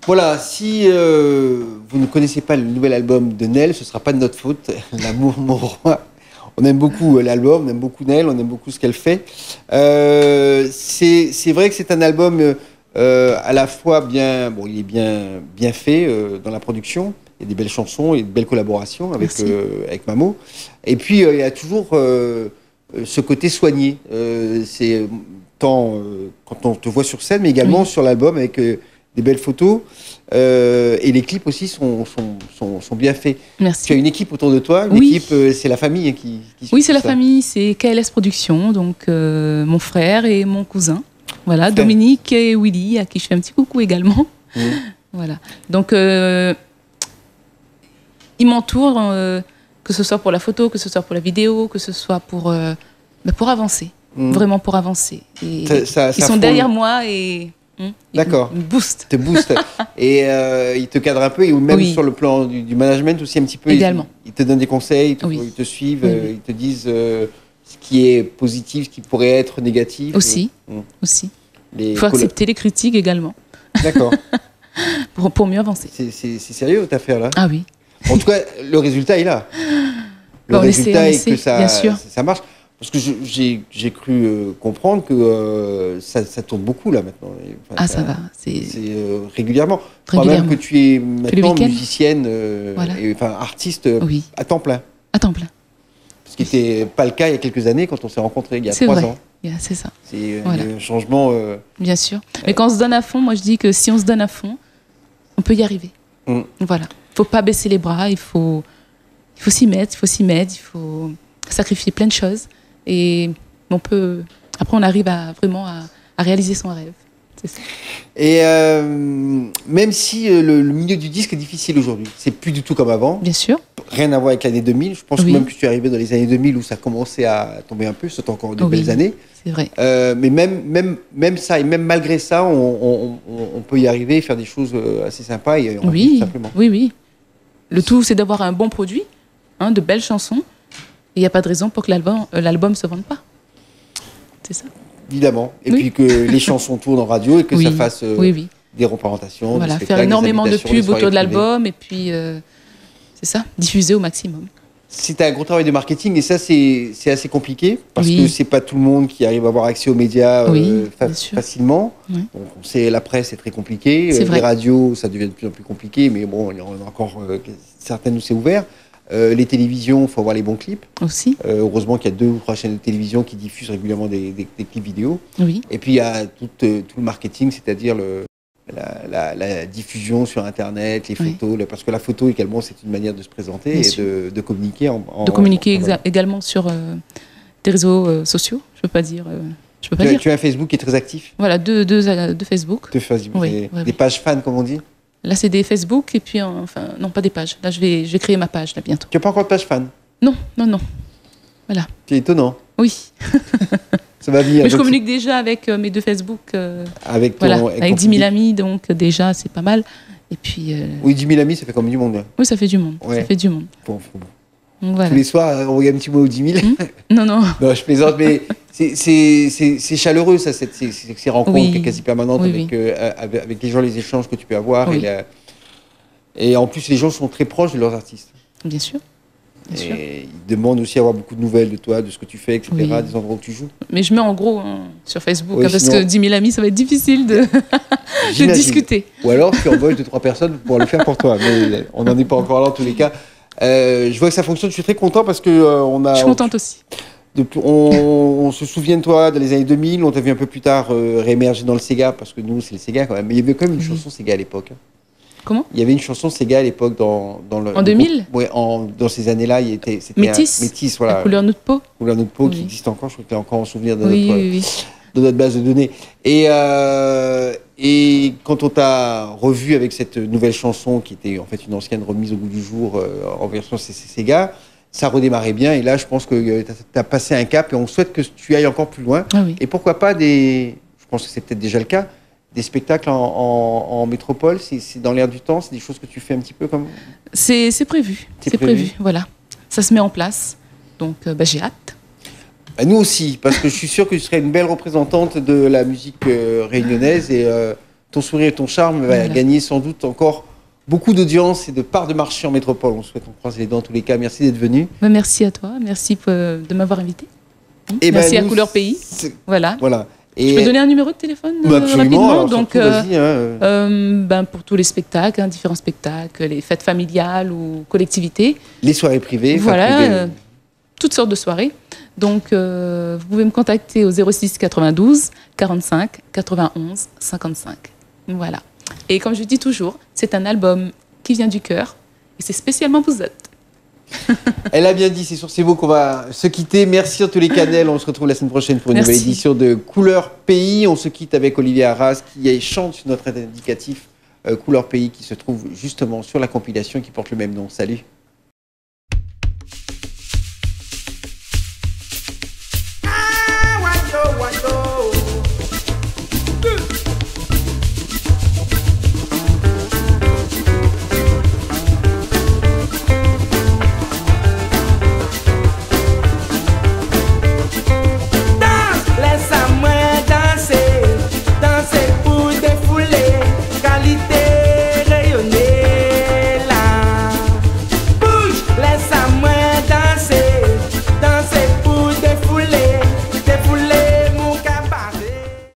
Voilà, si vous ne connaissez pas le nouvel album de Nel, ce ne sera pas de notre faute. L'amour, mon roi. On aime beaucoup l'album, on aime beaucoup Nel, on aime beaucoup ce qu'elle fait. C'est vrai que c'est un album à la fois bien, bon, il est bien fait dans la production. Il y a des belles chansons, il y a de belles collaborations avec Mamo. Et puis il y a toujours ce côté soigné. C'est tant quand on te voit sur scène, mais également sur l'album avec des belles photos. Et les clips aussi sont bien faits. Merci. Tu as une équipe autour de toi. Une équipe, c'est la famille qui Oui, c'est la famille. C'est KLS Productions, donc mon frère et mon cousin. Voilà, Dominique et Willy, à qui je fais un petit coucou également. Voilà. Donc, ils m'entourent, que ce soit pour la photo, que ce soit pour la vidéo, que ce soit pour avancer. Vraiment pour avancer. Et ils sont derrière moi et... D'accord. Ils me boostent. Te boostent. Et ils te cadrent un peu, et même sur le plan du management aussi un petit peu. Également. Ils te donnent des conseils, ils te suivent, ils te disent ce qui est positif, ce qui pourrait être négatif. Aussi. Aussi. Il faut accepter les critiques également. D'accord. pour mieux avancer. C'est sérieux votre affaire là? Ah oui. En tout cas, le résultat est là. Le résultat est que ça marche. Parce que j'ai cru comprendre que ça tourne beaucoup là maintenant. Enfin, ça va. C'est régulièrement. Je crois même que tu es maintenant musicienne, artiste à temps plein. À temps plein. Ce qui n'était pas le cas il y a quelques années quand on s'est rencontrés il y a 3 ans. C'est ça. C'est un changement. Bien sûr. Mais quand on se donne à fond, moi je dis que si on se donne à fond, on peut y arriver. Voilà. Il ne faut pas baisser les bras, il faut s'y mettre, il faut sacrifier plein de choses. Et après, on arrive vraiment à réaliser son rêve. C'est ça. Et même si le milieu du disque est difficile aujourd'hui, c'est plus du tout comme avant. Bien sûr. Rien à voir avec l'année 2000. Je pense même que tu es arrivé dans les années 2000 où ça commençait à tomber un peu. C'est encore de belles années. C'est vrai. Mais même ça, et même malgré ça, on peut y arriver et faire des choses assez sympas et en vivre simplement. Oui. Le tout, c'est d'avoir un bon produit, de belles chansons. Il n'y a pas de raison pour que l'album ne se vende pas. C'est ça. Évidemment. Et puis que les chansons tournent en radio et que ça fasse des représentations, des spectacles, faire énormément de pubs autour de l'album privées. Et puis, c'est ça, diffuser au maximum. C'est un gros travail de marketing et ça, c'est assez compliqué parce que c'est pas tout le monde qui arrive à avoir accès aux médias facilement. Donc, on sait, la presse, c'est très compliqué. Les radios, ça devient de plus en plus compliqué, mais bon, il y en a encore certaines où c'est ouvert. Les télévisions, il faut avoir les bons clips. Aussi. Heureusement qu'il y a 2 ou 3 chaînes de télévision qui diffusent régulièrement des clips vidéo. Oui. Et puis il y a tout le marketing, c'est-à-dire la diffusion sur Internet, les photos, parce que la photo également, c'est une manière de se présenter et de communiquer. De communiquer également sur des réseaux sociaux, je peux pas dire. Tu as un Facebook qui est très actif. Voilà, deux Facebook. De Facebook, des pages fans, comme on dit. Là, c'est des Facebook et puis, non, pas des pages. Là, je vais créer ma page, là, bientôt. Tu n'as pas encore de page fan? Non. Voilà. C'est étonnant. Oui. Ça va venir. Mais je communique déjà avec mes 2 Facebook. Avec 10 000 amis, donc déjà, c'est pas mal. Et puis... Oui, 10 000 amis, ça fait comme du monde. Oui, ça fait du monde. Ouais. Ça fait du monde. Bon. Donc, voilà. Tous les soirs, on regarde un petit mot aux 10 000. Non. Non, je plaisante, mais c'est chaleureux, ça, ces rencontres quasi permanentes avec les gens, les échanges que tu peux avoir. Et en plus, les gens sont très proches de leurs artistes. Bien sûr. Ils demandent aussi à avoir beaucoup de nouvelles de toi, de ce que tu fais, etc., des endroits où tu joues. Mais je mets en gros sur Facebook, parce que 10 000 amis, ça va être difficile de discuter. Ou alors, tu embauches 2-3 personnes pour le faire pour toi. Mais on n'en est pas encore là, en tous les cas. Je vois que ça fonctionne, je suis très content parce que je suis contente aussi. On se souvient de toi dans les années 2000, on t'a vu un peu plus tard réémerger dans le Sega, parce que nous, c'est le Sega quand même. Mais il y avait quand même une chanson Sega à l'époque. Comment? Il y avait une chanson Sega à l'époque dans le... En 2000? Oui, dans ces années-là, c'était Métis, voilà. La couleur de notre peau. La couleur de notre peau qui existe encore, je crois que tu as encore en souvenir de notre base de données. Et quand on t'a revu avec cette nouvelle chanson, qui était en fait une ancienne remise au goût du jour en version Sega, ça redémarrait bien. Et là, je pense que tu as passé un cap et on souhaite que tu ailles encore plus loin. Et pourquoi pas je pense que c'est peut-être déjà le cas, des spectacles en métropole, c'est dans l'air du temps, c'est des choses que tu fais un petit peu comme... C'est prévu, c'est prévu, voilà. Ça se met en place, donc j'ai hâte. Nous aussi, parce que je suis sûr que tu serais une belle représentante de la musique réunionnaise et ton sourire et ton charme va gagner sans doute encore beaucoup d'audience et de parts de marché en métropole. On souhaite, on croise les dents en tous les cas. Merci d'être venu. Merci à toi. Merci de m'avoir invité. Merci à Couleur Pays. Voilà. Et je peux donner un numéro de téléphone rapidement. Alors, donc, pour tous les spectacles, différents spectacles, les fêtes familiales ou collectivités. Les soirées privées. Voilà, toutes sortes de soirées. Donc, vous pouvez me contacter au 06 92 45 91 55. Voilà. Et comme je dis toujours, c'est un album qui vient du cœur et c'est spécialement pour vous. Elle a bien dit, c'est sur ces mots qu'on va se quitter. Merci en tous les cas, Nel. On se retrouve la semaine prochaine pour une nouvelle édition de Couleur Pays. On se quitte avec Olivier Arras qui chante sur notre indicatif Couleur Pays qui se trouve justement sur la compilation qui porte le même nom. Salut.